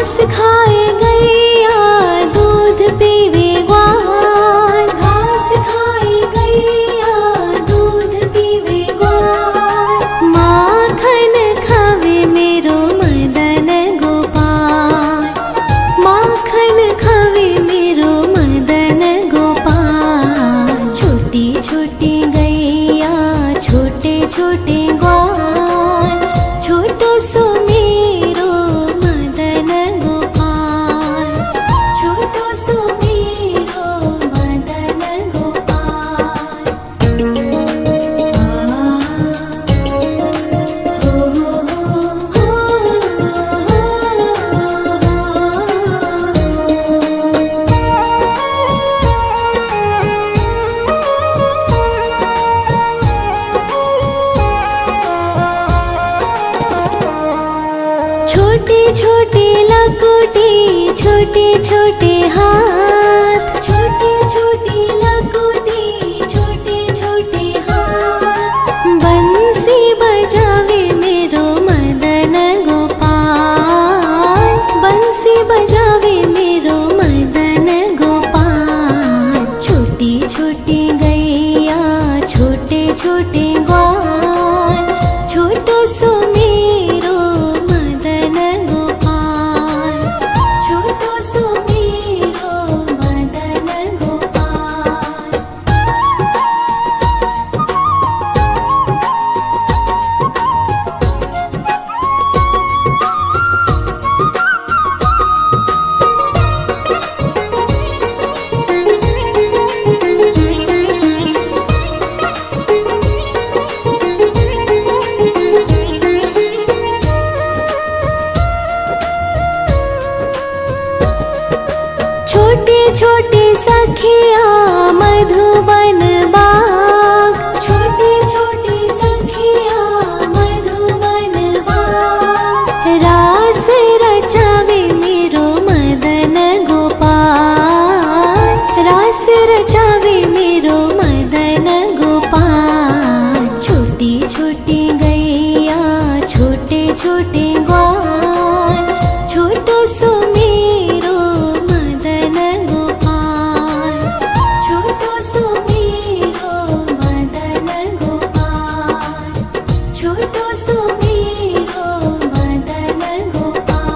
घास खाए गैया दूध पीवे ग्वाल, घास खाए गैया दूध पीवे ग्वाल। माखन खावे मेरो मदन गोपाल, माखन खावे मेरो मदन गोपाल। छोटी छोटी गैया छोटे छोटे ग्वाल, छोटो सो मेरो मदन गोपाल, छोटो सो मेरो मदन गोपाल। छोटी छोटी लकुटी छोटे छोटे हाथ, छोटी छोटी लकुटी छोटे छोटे हाथ। बंसी बजावे मेरो मदन गोपाल, बंसी बजावे मेरो मदन गोपाल। छोटी छोटी गैया छोटे छोटे ग्वाल, छोटो सो मेरो मदन गोपाल, छोटो सो मेरो मदन गोपाल। छोटे छोटे सखिया मधुबन बाग, छोटे छोटे सखिया मधुबन बाग। रास रचावे मेरो मदन गोपाल, रास रचावे मेरो मदन गोपाल। छोटी छोटी गैया छोटे छोटे ग्वाल, छोटो सो मेरो मदन गोपाल, छोटो सो मेरो मदन गोपाल, छोटो सो मेरो मदन गोपाल।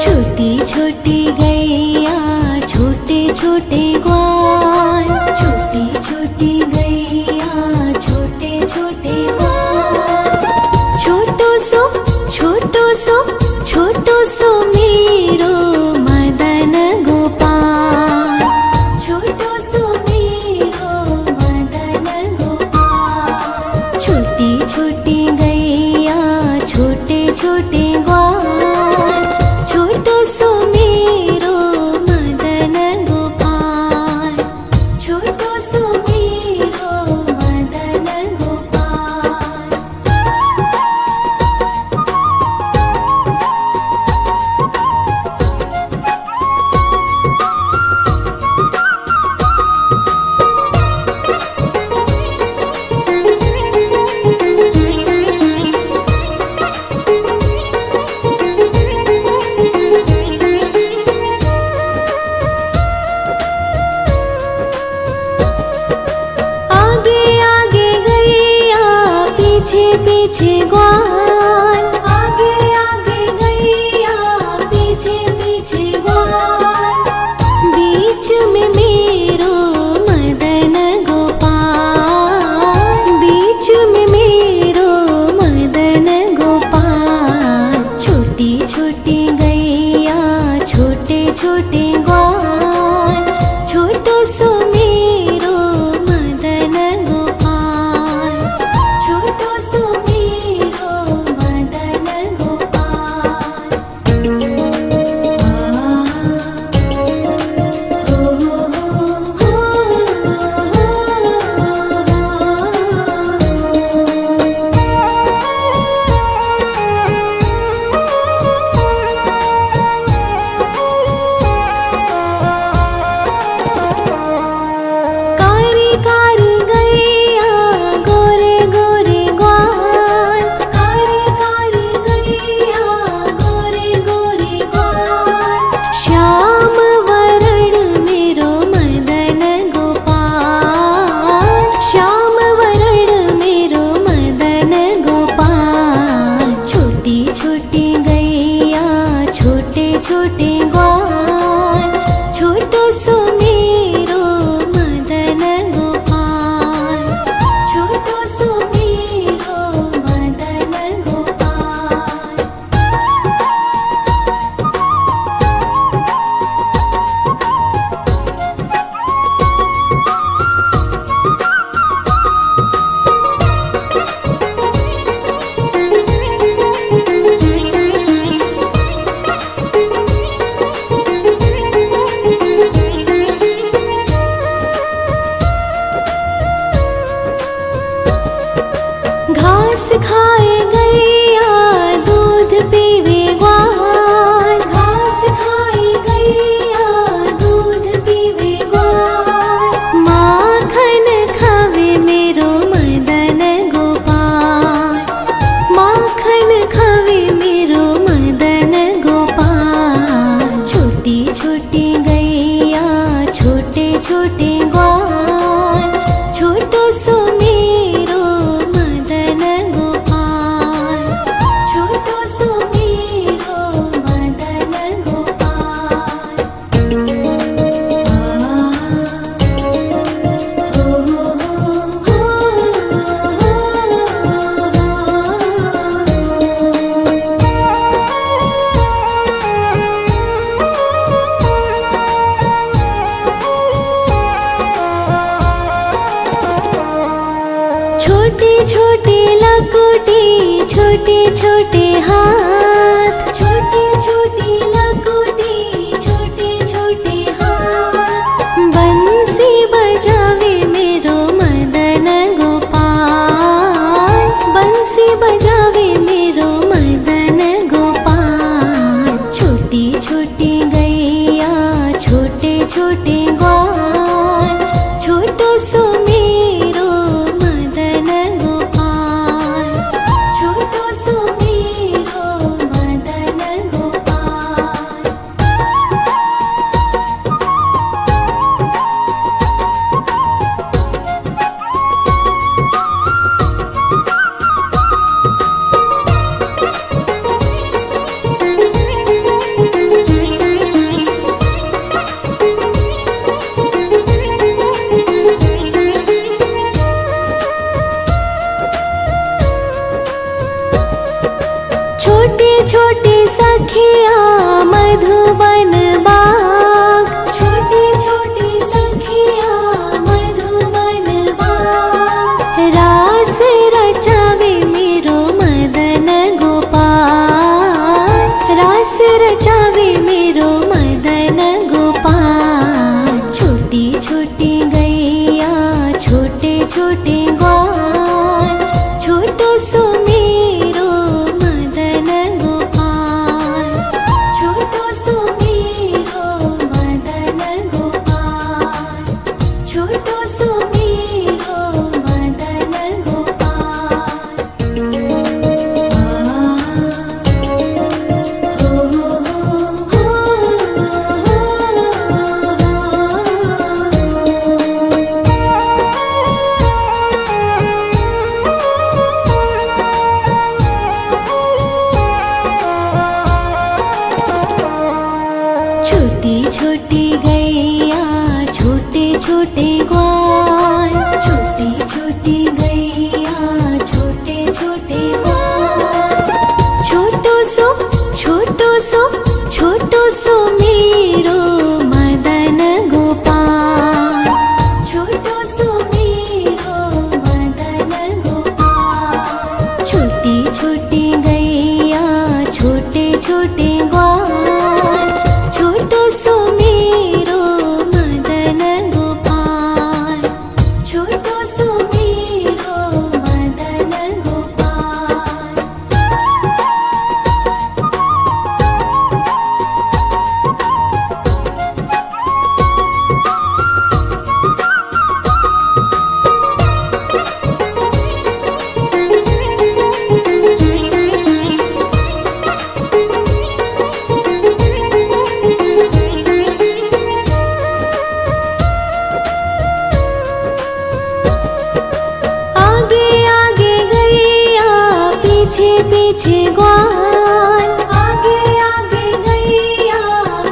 छोटी छोटी गैया छोटे छोटे ग्वाल, छोटी छोटी गैया छोटे छोटे ग्वाल। छोटो सो छोटो सो छोटो सो मेरो मदन गोपाल, छोटो सो मेरो मदन गोपाल। छोटी छोटी गैया छोटे छोटे ग्वाल, छोटो सो मेरो मदन गोपाल, छोटो सो मेरो मदन गोपाल। आगे आगे गैया पीछे पीछे ग्वाल, आगे आगे गैया पीछे पीछे ग्वाल। बीच में मेरो मदन गोपाल, बीच में मेरो मदन गोपाल। छोटी छोटी गैया छोटे छोटे ग्वाल, छोटो सो मेरो मदन गोपाल, छोटो सो मेरो घास खाए गैया दूध पीवे ग्वाल, घास खाए गैया दूध पीवे ग्वाल। माखन खावे मेरो मदन गोपाल, माखन खावे मेरो मदन गोपाल। छोटी छोटी गैया छोटे छोटे ग्वाल, छोटो सो मेरो मदन गोपाल, छोटो सो मेरो मदन गोपाल। छोटी छोटी लकुटी छोटे छोटे हाथ, छोटी छोटी लकुटी छोटे छोटे हाथ। बंसी बजावे मेरो मदन गोपाल, बंसी बजावे मेरो मदन गोपाल। छोटी छोटी गैया छोटे छोटे ग्वाल, छोटो सो मेरो मदन गोपाल, छोटो सो मेरो मदन गोपाल। छोटी छोटी सखिया मधुबन बाग, छोटी छोटी सखिया मधुबन बाग। रास रचावे मेरो मदन गोपाल, रास रचावे मेरो मदन गोपाल। छोटी छोटी गैया छोटे छोटे ग्वाल, छोटो सो मेरो मदन गोपाल, छोटो सो मेरो मदन गोपाल, छोटो सो मेरो मदन गोपाल। छोटी छोटी गैया छोटे छोटे ग्वाल, छोटी छोटी गैया छोटे छोटे ग्वाल। छोटो सो छोटो सो छोटो सो मेरो मदन गोपाल, छोटो सो मेरो मदन गोपाल। छोटी छोटी गैया छोटे छोटे ग्वाल, छोटो सो मेरो मदन गोपाल, छोटो सो मेरो मदन गोपाल। आगे आगे गैया पीछे पीछे ग्वाल, आगे आगे गैया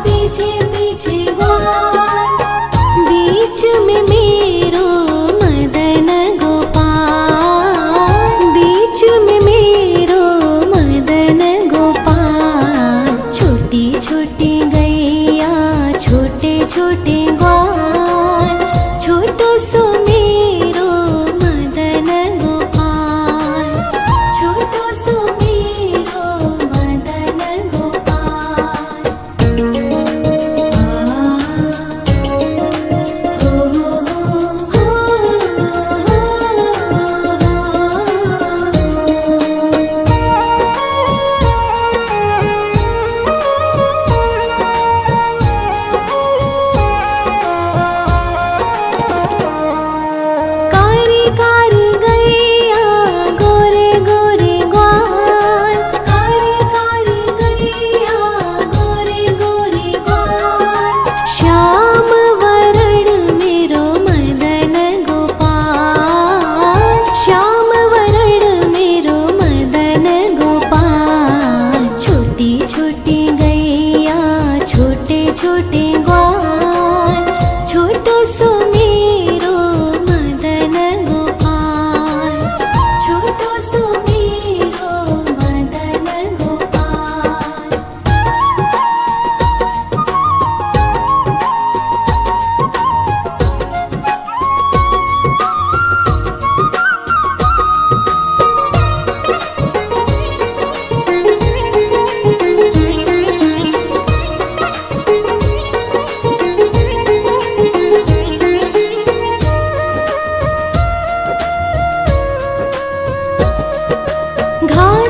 पीछे पीछे ग्वाल। बीच में मेरो मदन गोपाल, बीच में मेरो मदन गोपाल। छोटी छोटी गैया छोटे छोटे ग्वाल, छोटो सो मेरो मदन गोपाल, छोटो सो मेरो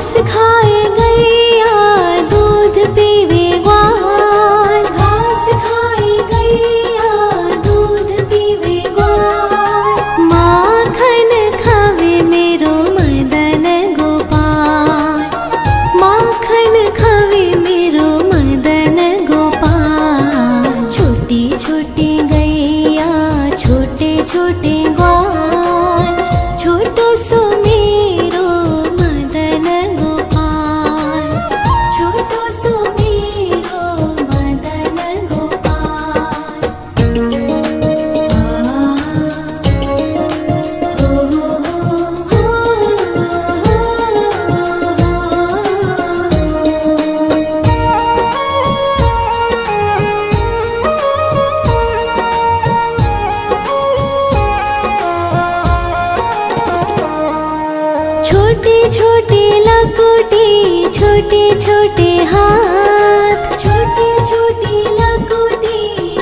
घास खाए गैया दूध पीवे ग्वाल, घास खाए गैया दूध पीवे ग्वाल। माखन खावे मेरो मदन गोपाल, माखन खावे मेरो मदन गोपाल। छोटी छोटी गैया छोटे छोटे ग्वाल, छोटो सो मेरो मदन गोपाल, छोटो सो मेरो मदन गोपाल। छोटी छोटी लकुटी छोटे छोटे हाथ, छोटी छोटी लकुटी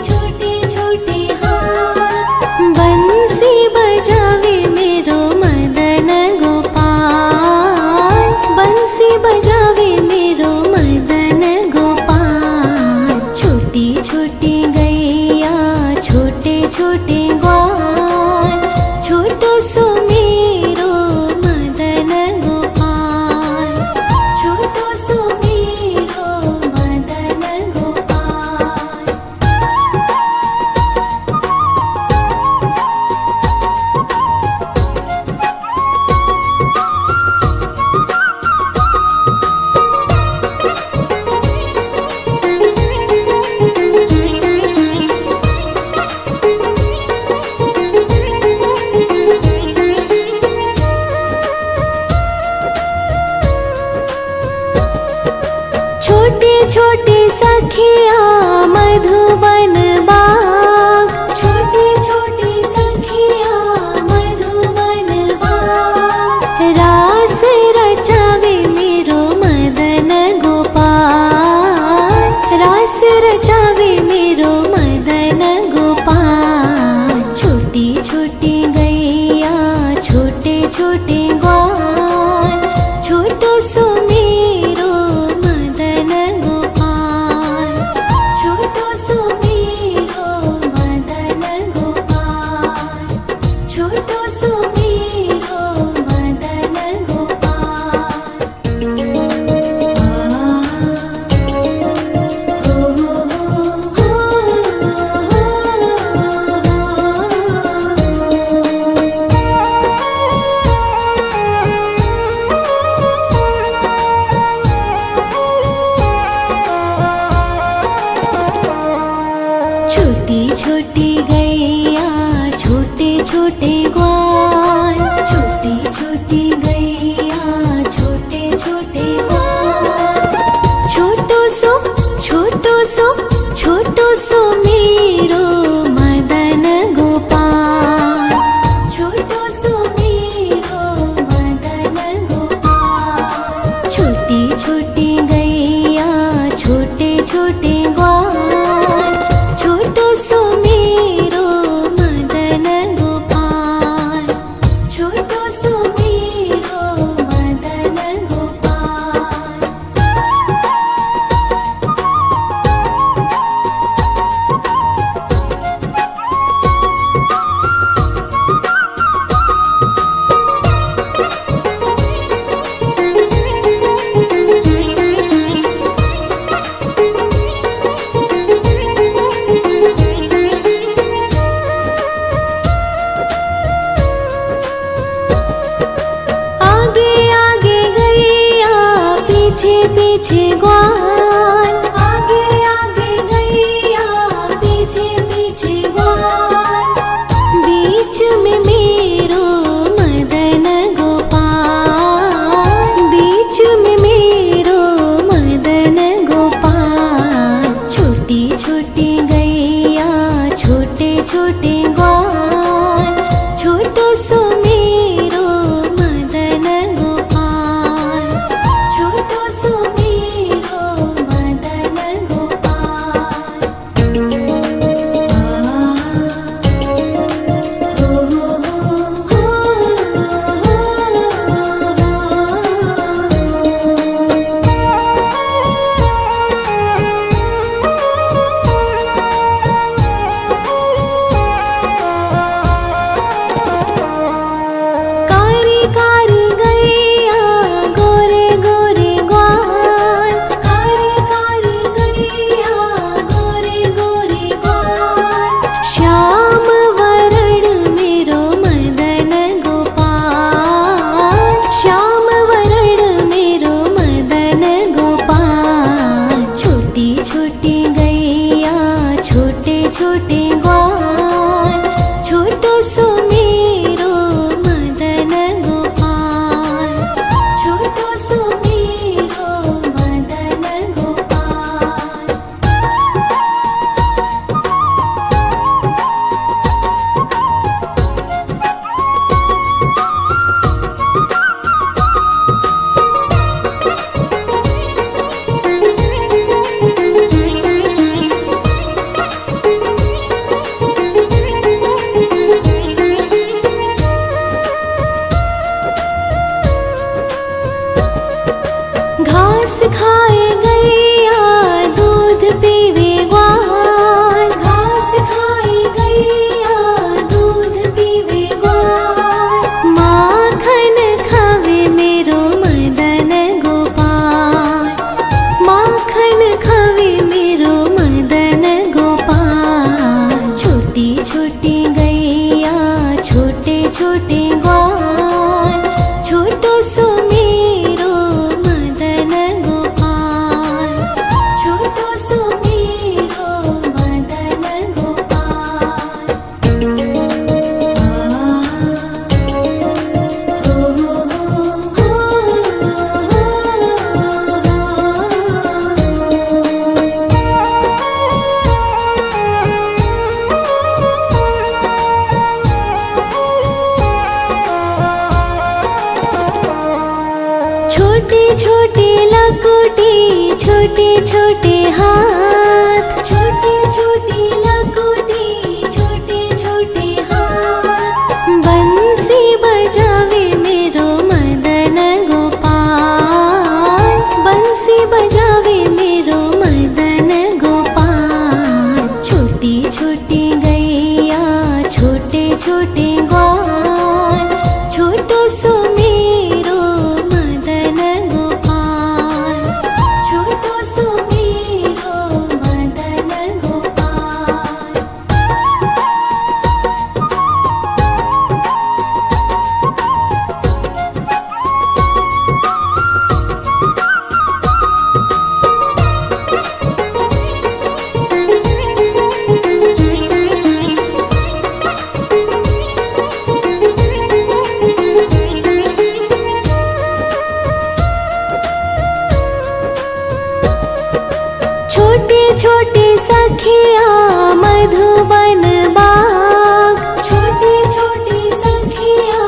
छोटे छोटे हाथ। बंसी बजावे मेरो मदन गोपाल, बंसी बजावे मेरो मदन गोपाल। छोटी छोटी गैया छोटे छोटे ग्वाल, छोटो सो मेरो मदन गोपाल, छोटो सो मेरो मदन गोपाल। छोटी छोटी सखिया मधुबन बाग, छोटी छोटी सखिया मधुबन बाग। रास रचावे मेरो मदन गोपाल, रास रचावे मेरो मदन गोपाल। छोटी छोटी गैया छोटे छोटे ग्वाल, छोटो सो मेरो मदन गोपाल, छोटो सो मेरो मदन गोपाल, छोटो सो मेरो मदन छोटी छोटी गैया छोटे छोटे ग्वाल, छोटी छोटी गैया छोटे छोटे ग्वाल। छोटो सो छोटो सो छोटो सो मेरो मदन गोपाल, छोटो सो मेरो मदन गोपाल। छोटी छोटी गैया छोटे छोटे ग्वाल, छोटो सो मेरो मदन गोपाल, छोटो सो मेरो मदन गोपाल। आगे आगे गैया पीछे पीछे ग्वाल, आगे आगे गैया पीछे पीछे ग्वाल। बीच में मेरो मदन गोपाल, बीच में मेरो मदन गोपाल। छोटी छोटी गैया छोटे छोटे ग्वाल, छोटो सो मेरो मदन गोपाल, छोटो सो मेरो खाए गैया दूध पीवे ग्वाल, घास खाए गैया दूध पीवे ग्वाल, माखन खावे मेरो मदन गोपाल, माखन खावे मेरो मदन गोपाल। छोटी छोटी गैया छोटे छोटे ग्वाल, छोटो सो मेरो मदन गोपाल, छोटो सो मेरो मदन गोपाल। छोटी छोटी लकुटी छोटे छोटे हाथ, छोटी छोटी लकुटी छोटे छोटे हाथ, बंसी बजावे मेरो मदन गोपाल, बंसी बजावे मेरो मदन गोपाल। छोटी छोटी गैया छोटे छोटे ग्वाल, छोटो सो मेरो मदन गोपाल, छोटो सो मेरो मदन गोपाल। छोटे छोटे सखिया मधुबन बाग, छोटे छोटे सखिया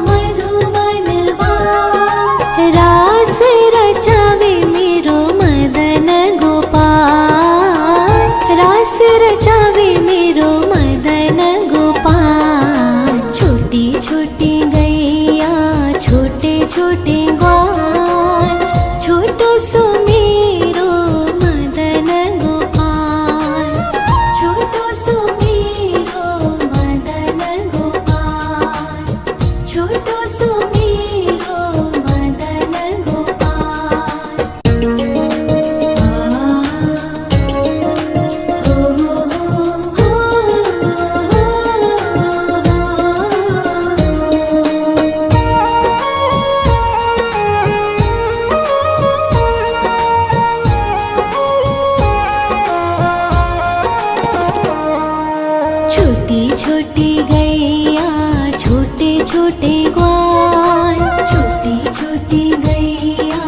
मधुबन बाग, रास रचावे मेरो मदन गोपाल, रास रचावे मेरो मदन गोपाल। छोटी छोटी गैया छोटे छोटे ग्वाल, छोटो सो मेरो मदन गोपाल, छोटो सो मेरो मदन गोपाल, छोटो सो मेरो मदन गोपाल। छोटी छोटी गैया छोटे छोटे ग्वाल, छोटी छोटी गैया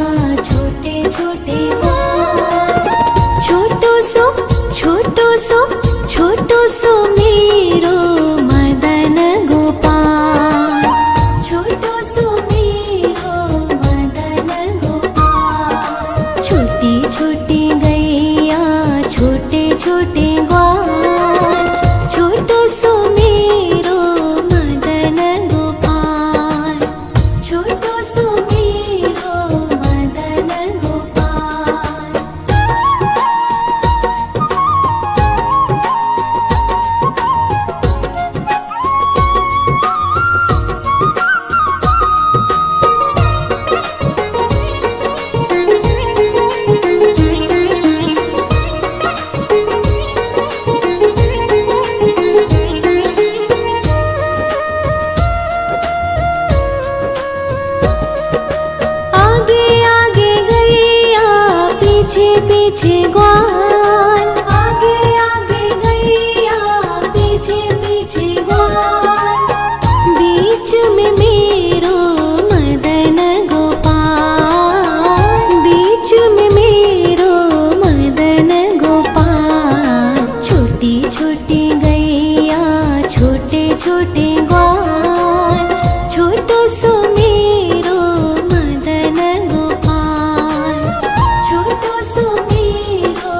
छोटे छोटे ग्वाल, छोटो सो छोटो सो मेरो मदन गोपाल, छोटो सो मेरो मदन गोपाल। छोटी छोटी गैया छोटे छोटे ग्वाल, छोटो सो मेरो मदन गोपाल, छोटो सो मेरो मदन गोपाल। आगे आगे गैया पीछे पीछे ग्वाल, आगे आगे गैया पीछे पीछे ग्वाल, बीच में मेरो मदन गोपाल, बीच में मेरो मदन गोपाल। छोटी छोटी गैया छोटे छोटे ग्वाल, छोटो सो मेरो मदन गोपाल, छोटो सो मेरो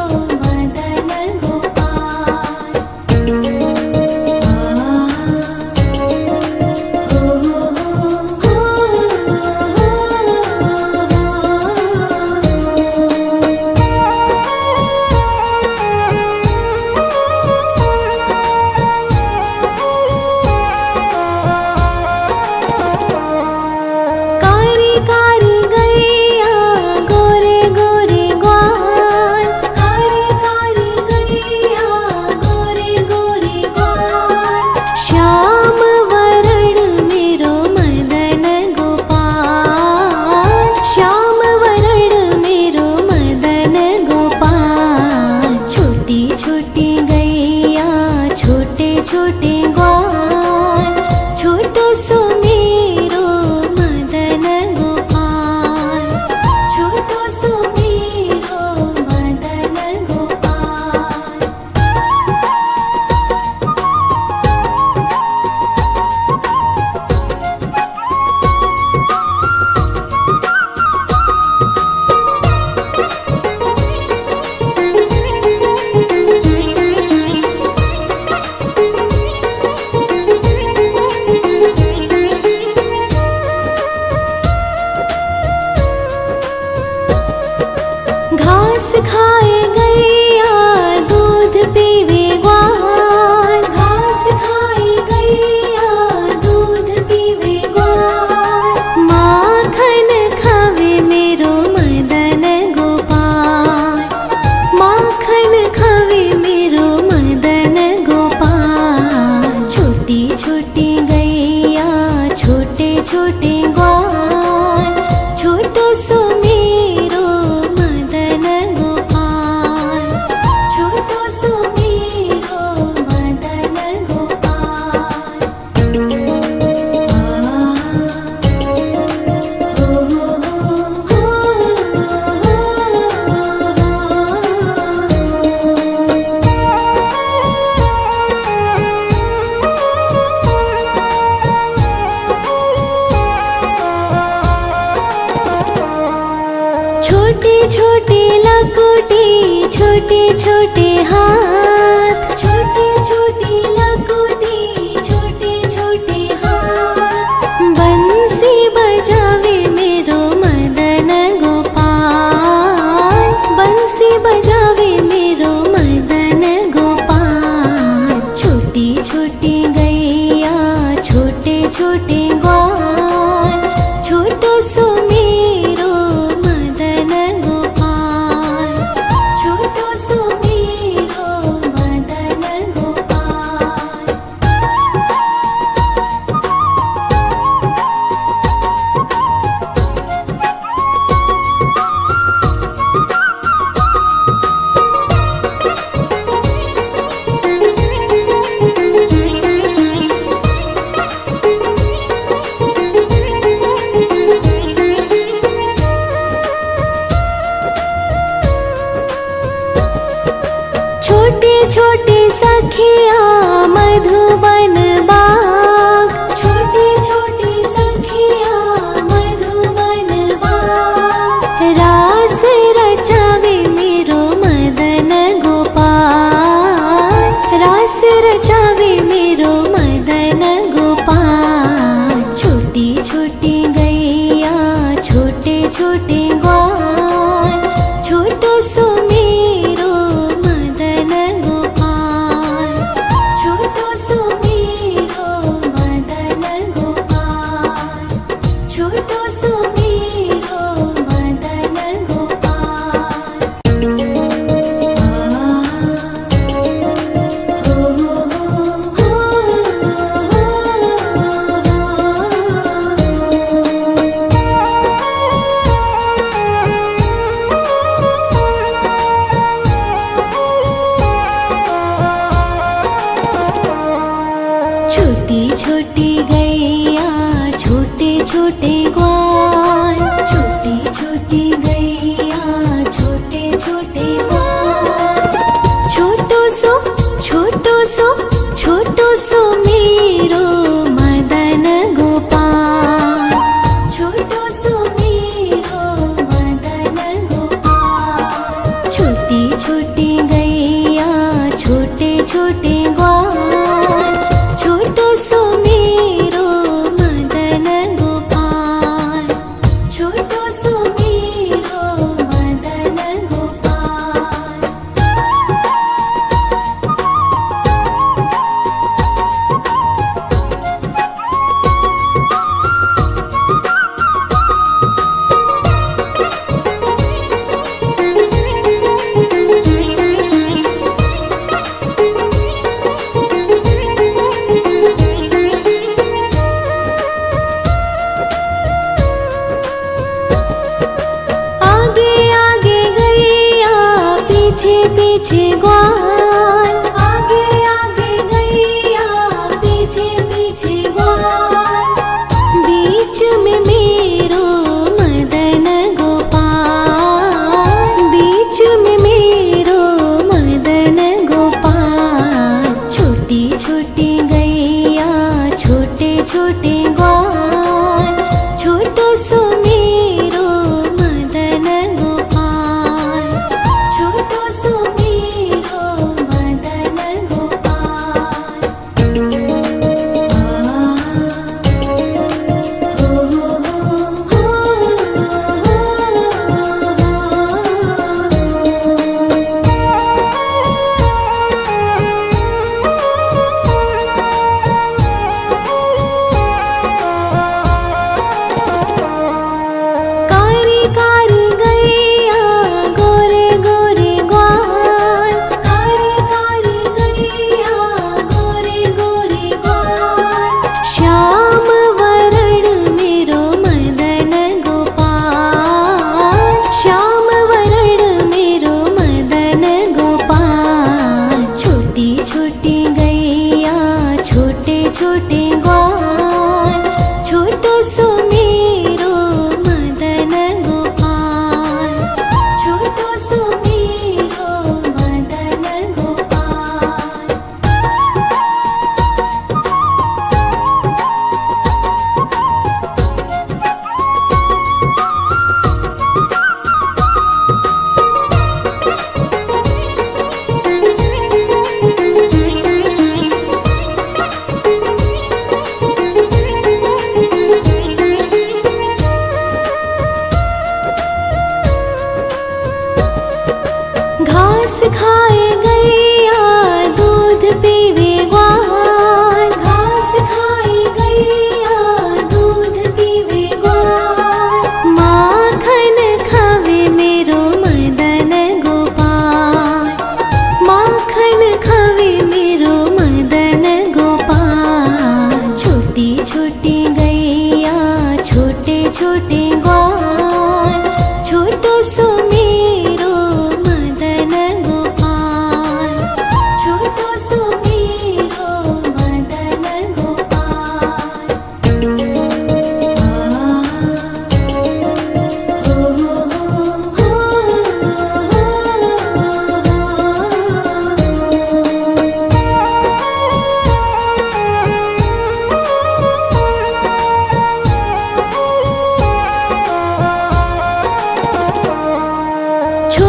छोटे छोटे लकोटे छोटे छोटे हाथ, छोटे छोटे लकोटे छोटे छोटे हाथ। बंसी बजावे मेरो मदन गोपाल, बंसी बजावे मेरो मदन गोपाल। छोटी छोटी गैया छोटे छोटे ग्वाल, छोटो सो मेरो मदन गोपाल, छोटो सो मेरो मदन गोपाल। छोटे छोटे सखिया मधुबन बाग, छोटे छोटे सखिया मधुबन बाग। रास रचावे मेरो मदन गोपाल, रास रचावे मेरो मदन गोपाल। छोटी छोटी गैया छोटे छोटे ग्वाल, छोटो सो मेरो मदन गोपाल, छोटो सो मेरो मदन गोपाल, छोटो सो मेरो मदन गोपाल। छोटी छोटी गैया छोटे छोटे ग्वाल, छोटी छोटी गैया छोटे छोटे ग्वाल। छोटो सो छोटो सो छोटो सो मेरो मदन गोपाल, छोटो सो मेरो मदन गोपाल। छोटी छोटी गैया छोटे छोटे ग्वाल, छोटो सो मेरो मदन गोपाल, छोटो सो मेरो मदन गोपाल। आगे आगे गैया पीछे पीछे ग्वाल, आगे आगे गैया पीछे पीछे ग्वाल। बीच में मेरो मदन गोपाल, बीच में मेरो मदन गोपाल। छोटी छोटी गैया छोटे छोटे ग्वाल, छोटो सो मेरो मदन गोपाल, छोटो सो मेरो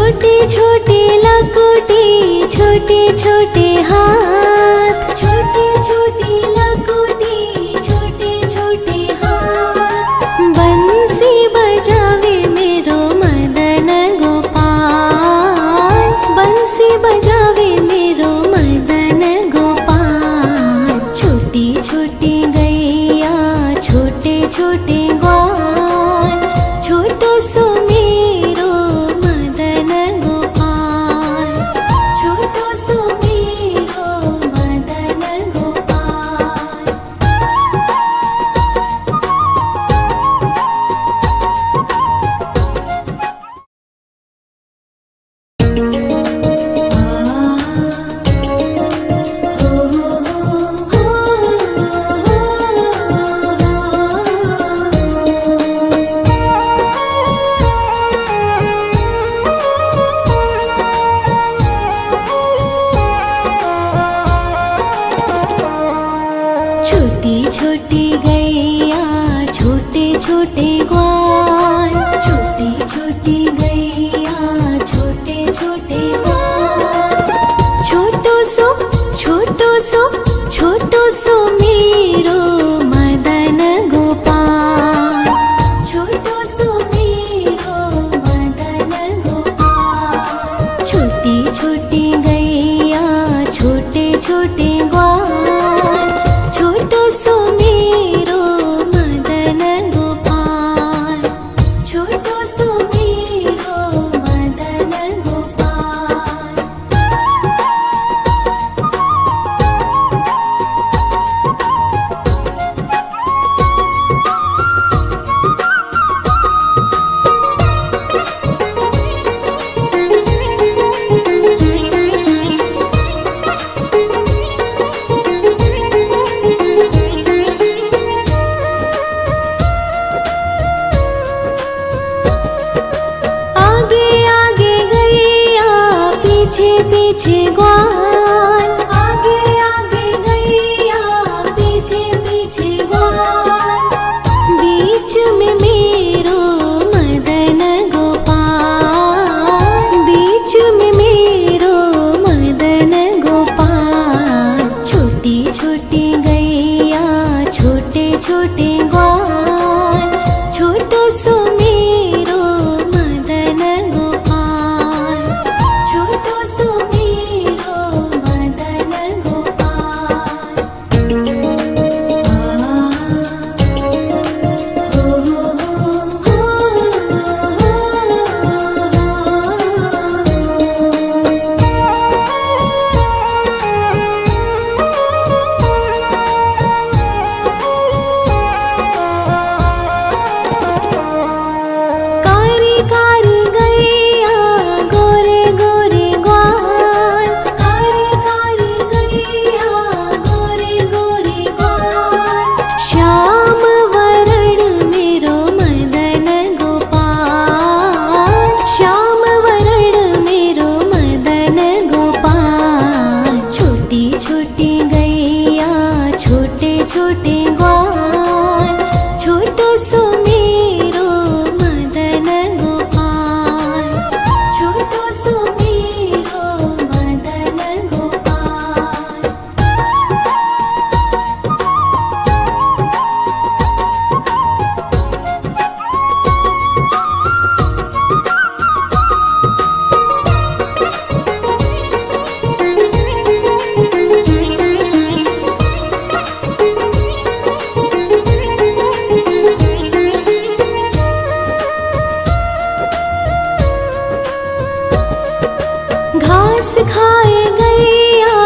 छोटे छोटे लकोटे छोटे छोटे हाथ, छोटे छोटे लकोटे छोटे छोटे हाथ। बंसी बजावे मेरो मदन गोपाल, बंसी बजावे मेरो मदन गोपाल। छोटी छोटी गैया छोटे छोटे ग्वाल, छोटो सो मेरो मदन गोपाल, छोटो सो मेरो मदन गोपाल। छोटी छोटी गैया छोटे छोटे ग्वाल, छोटी छोटी गैया छोटे छोटे ग्वाल। छोटो सो छोटो सो मेरो मदन गोपाल, छोटो सो मेरो मदन गोपाल। छोटी छोटी गैया छोटे छोटे ग्वाल, छोटो सो मेरो मदन गोपाल, छोटो सो मेरो मदन गोपाल। आगे आगे गैया पीछे पीछे ग्वाल, आगे आगे गैया पीछे पीछे ग्वाल। बीच में मेरो मदन गोपाल, बीच में मेरो मदन गोपाल। छोटी छोटी गैया छोटे छोटे ग्वाल, छोटो सो मेरो मदन गोपाल, छोटो सो मेरो मदन गोपाल। कारी कारी गैया गोरे गोरे ग्वाल, कारी कारी गैया गोरे गोरे ग्वाल। श्याम वरण मेरो मदन गोपाल, श्याम वरण मेरो मदन गोपाल। छोटी छोटी गैया छोटे छोटे ग्वाल, छोटो सो मेरो मदन गोपाल, छोटो सो मेरो मदन गोपाल। घास खाए गैया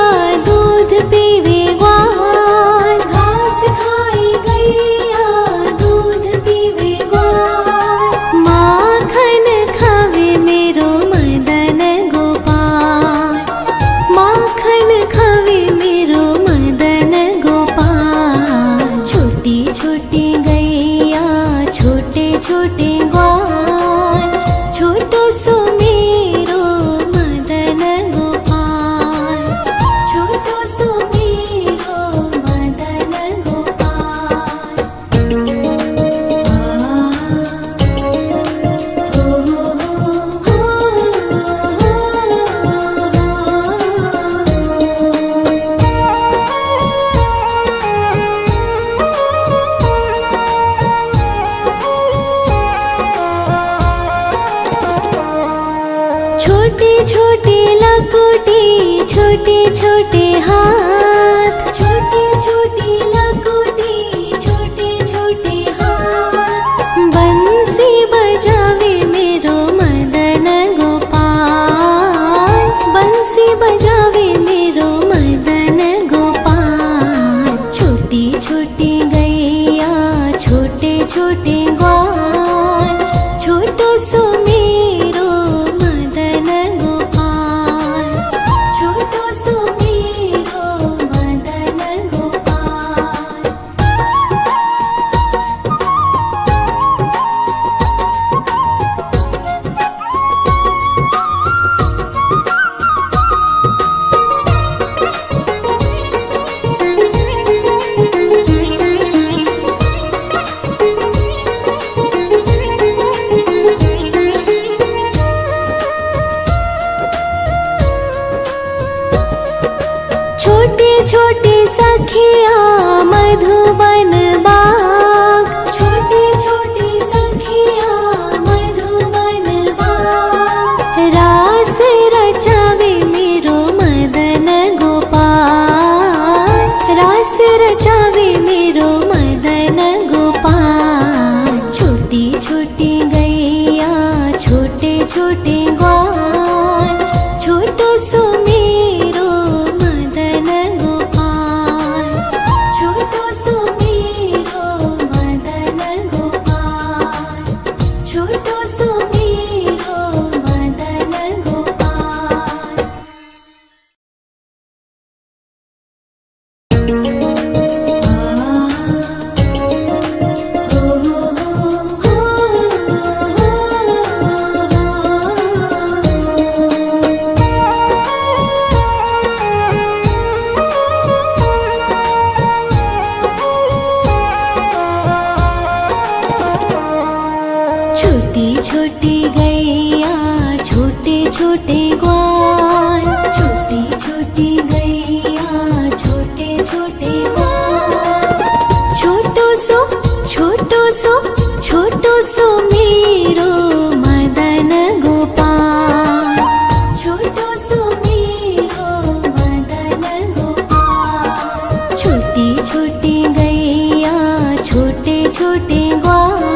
दूध पीवे ग्वाल, घास खाए गैया दूध पीवे ग्वाल। माखन खावे मेरो मदन गोपाल, माखन खावे मेरो मदन गोपाल। छोटी छोटी गैया छोटे छोटे ग्वाल, छोटो सो मेरो मदन गोपाल, छोटो सो मेरो मदन गोपाल। छोटे छोटे लकोटे छोटे छोटे हाथ, छोटे छोटे लकोटे छोटे छोटे हाथ। बंसी बजावे मेरो मदन गोपाल, बंसी बजावे मेरो मदन गोपाल। छोटी छोटी गैया छोटे छोटे ग्वाल, छोटो सो मेरो मदन गोपाल, छोटो सो मेरो मदन गोपाल। छोटे छोटे सखिया मधुबन बाग, छोटे छोटे सखिया मधुबन बाग। रास रचावे मेरो मदन गोपाल, रास रचावे मेरो मदन गोपाल। छोटी छोटी गैया छोटे छोटे ग्वाल, छोटो सो मेरो मदन गोपाल, छोटो सो मेरो मदन गोपाल, छोटो सो मेरो मदन गोपाल। छोटी छोटी गैया छोटे छोटे ग्वाल, छोटी छोटी गैया छोटे छोटे ग्वाल। छोटो सो छोटो सो छोटो सो मेरो मदन गोपाल, छोटो सो मेरो मदन गोपाल। छोटी छोटी गैया छोटे छोटे ग्वाल,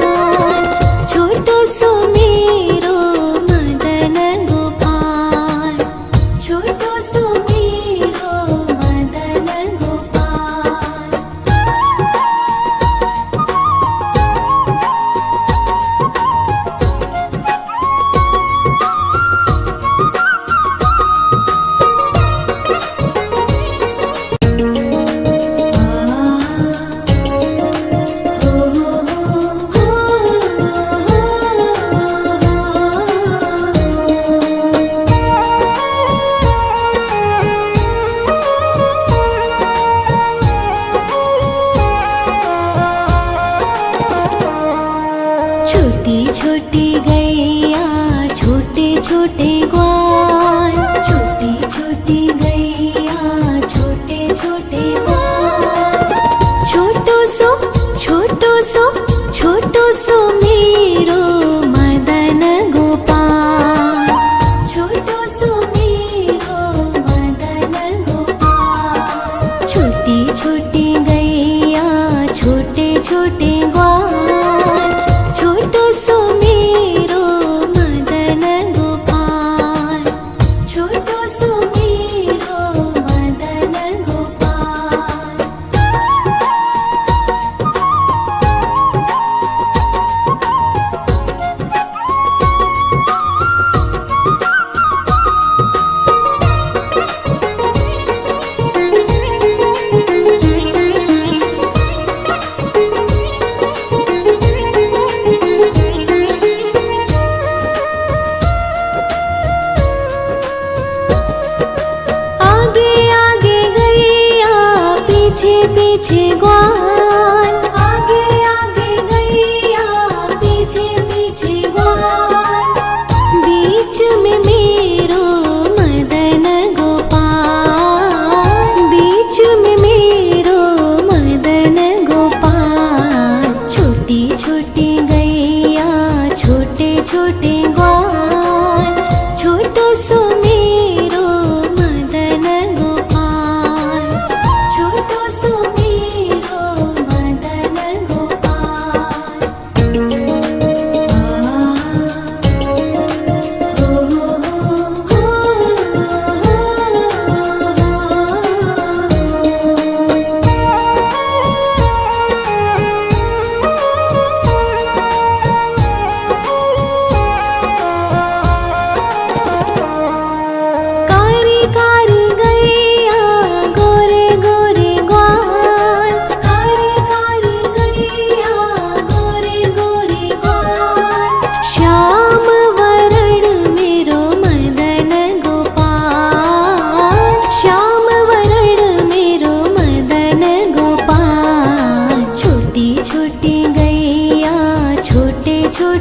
छोटो सो मेरो मदन गोपाल, छोटो सो मेरो मदन गोपाल। छोटी छोटी गैया छोटे छोटे ग्वाल, छोटी छोटी गैया छोटे छोटे ग्वाल। छोटो सो छोटो सो छोटो सो मेरो मदन गोपाल, छोटो सो मेरो मदन गोपाल। छोटी छोटी गैया छोटे छोटे ग्वाल, छोटो सो मेरो मदन गोपाल, छोटो सो मेरो मदन गोपाल। पीछे पीछे ग्वाल, आगे आगे गैया पीछे पीछे ग्वाल। बीच में मेरो मदन गोपाल, बीच में मेरो मदन गोपाल। छोटी छोटी गैया छोटे छोटे ग्वाल, छोटो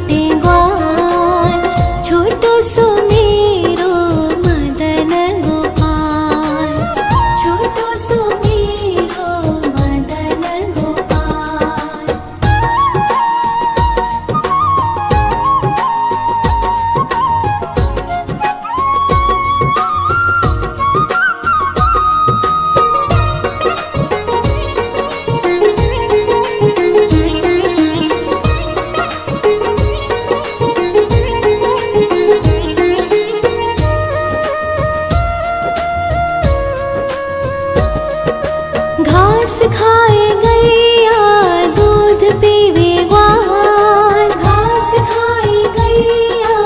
छोटे ग्वाल, छोटो सो मेरो मदन गोपाल, छोटो सो मेरो मदन गोपाल। घास खाए गैया दूध पीवे ग्वाल, घास खाए गैया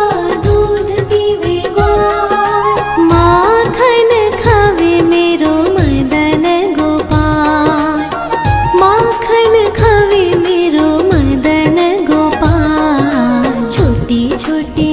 दूध पीवे ग्वाल। माखन खावे मेरो मदन गोपाल, माखन खावे मेरो मदन गोपाल। छोटी छोटी